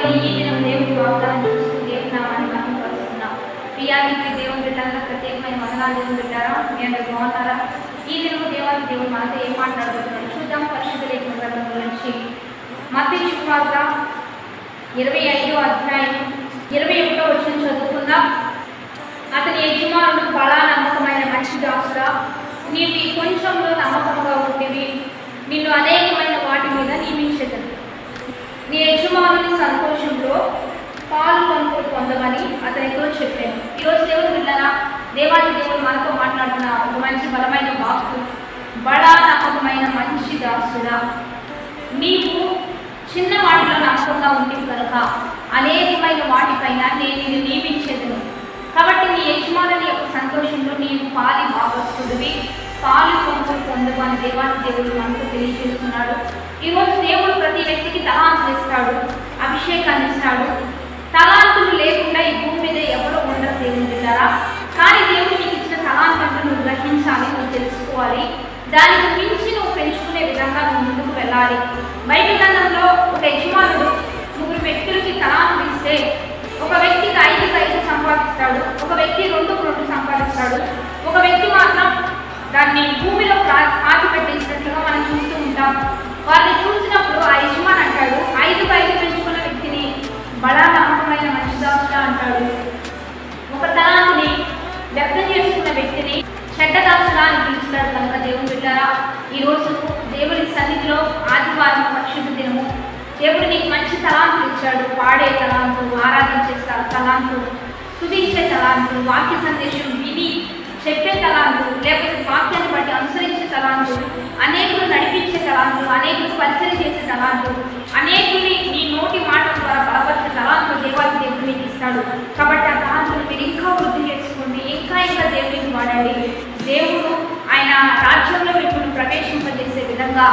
తండ్రి, ఈ దినం దేవుడి వాగ్దానం చూస్తూ దేవుని నామాన్ని మహిమపరుస్తున్నాం. ప్రియానికి దేవుని బిడ్డలంతా ప్రత్యేకమైన వందనాలు దేవుని బిడ్డారా, మీ అందరూ బాగున్నారా? ఈ దినం దేవుడు మనతో ఏం మాట్లాడుతున్నాడు చూద్దాం. పరిశుద్ధ లేఖన గ్రంథం గురించి మత్తయి శుభవార్త 25వ అధ్యాయం 21వ వచనం చదువుకుందాం. అతని యజమానుడు బలా నమ్మకమైన మంచి దాసుడా, నీవు ఈ కొంచెంలో నమ్మకంగా ఉండేవి, నిన్ను అనేకమైన వాటి మీద నియమించదను. నీ యజమానుని సంతోషంలో పాలు కొనుగోలు పొందమని అతనితో చెప్పాను. ఈరోజు దేవుడు బిడ్డలారా, దేవాది దేవుడు మనతో మాట్లాడుతున్న ఒక మంచి బలమైన వాక్కు. బడా నమ్మకమైన మంచి దాసుడా, నీవు చిన్న వాటిలో నమ్మకంగా ఉంటుంది కనుక అనేకమైన వాటిపైన నేను నిన్ను నియమించేదను. కాబట్టి నీ యజమానుని యొక్క సంతోషంలో నీవు పాలి భాగస్తుడివి, పాలు కొనుగోలు పొందమని దేవాది దేవుడు మనకు తెలియజేస్తున్నాడు. ఈరోజు దేవుడు ప్రతి వ్యక్తికి తలాంతులు ఇస్తాడు, అభిషేకాన్ని ఇస్తాడు. తలాంతులు లేకుండా ఈ భూమి మీద ఎవరు ఉండరు దేవుని బిడ్డలారా. కానీ దేవుడు నీకు ఇచ్చిన తలాంతులను నువ్వు గ్రహించాలి, నువ్వు తెలుసుకోవాలి. దానికి మించి నువ్వు పెంచుకునే విధంగా నువ్వు ముందుకు వెళ్ళాలి. బైబిల్ గ్రంథంలో ఒక యజమానుడు 3 వ్యక్తులకి తలాంతులు ఇస్తే, ఒక వ్యక్తికి 5 సంపాదిస్తాడు, ఒక వ్యక్తి 2 సంపాదిస్తాడు, ఒక వ్యక్తి మాత్రం దాన్ని భూమిలో పాతి పెట్టేసినట్లుగా మనం చూస్తూ ఉంటాం. వారిని చూసినప్పుడు ఆ యజమాని అంటాడు, 5 పెంచుకున్న వ్యక్తిని బడా నమ్మకమైన మంచి దాసుడా అంటాడు. ఒక తలాంతుని వ్యక్తం చేసుకున్న వ్యక్తిని చెడ్డ దాసుడా అని పిలుస్తాడు. కనుక దేవుని బిడ్డలారా, ఈరోజు దేవుని సన్నిధిలో ఆదివారం పరిశుద్ధ దినము. దేవుడు నీకు మంచి తలాంతులు ఇచ్చాడు. పాడే తలాంతులు, ఆరాధించే తలాంతులు, స్తుతించే తలాంతులు, వాక్య సందేశం విని చెప్పే తలాంతులు, లేకపోతే వాక్యాన్ని బట్టి అనుసరించే తలాంతులు, అనేకులు నడిపించే తలాంతులు, అనేకులు పరిచయం చేసే తలాంతులు, అనేకుల్ని నీ నోటి మాట ద్వారా బలపరిచే తలాంతులు దేవాది దేవుడు మీకు ఇస్తాడు. కాబట్టి ఆ తలాంతులు మీరు ఇంకా వృద్ధి చేసుకోండి, ఇంకా దేవుడికి వాడండి. దేవుడు ఆయన రాజ్యంలో మిమ్మల్ని ప్రవేశింపజేసే విధంగా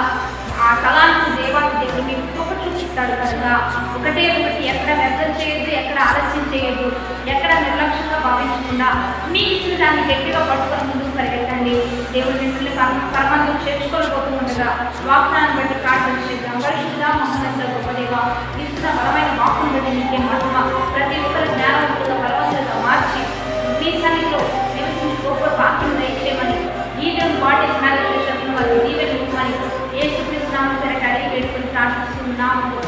ఆ తలాంతులు దేవాది దేవుడు మీకు కృప చూపిస్తాడు. కనుక ఒకటి ఎక్కడ వ్యర్థం చేయొద్దు, ఎక్కడ ఆలస్యం చేయొద్దు, ఎక్కడ నిర్లక్ష్యంగా భావించకుండా మీకు ఇచ్చిన దాన్ని గట్టిగా పట్టుకొని ముందుకు పరిగెట్టండి. దేవుడు మిమ్మల్ని పరమంలో చేర్చుకోలేకపోతుండగా వాగ్దానాన్ని బట్టి ప్రార్థన చేద్దాం. పరిశుద్ధ మహోన్నత గొప్ప దేవ, ఇస్తున్న బలమైన వాక్కును బట్టి నీకే మహిమ. ప్రతి ఒక్కరి జ్ఞానవంతుగా బలవంతులుగా మార్చి మీ సన్నిధిలో నివసించి గొప్ప వాక్యం దయచేయమని, ఈ రోజు పాటిస్తున్న వారి దీవెన ఇవ్వమని యేసుక్రీస్తు నామమున అడిగి వేడుకొని ప్రార్థిస్తున్నాము.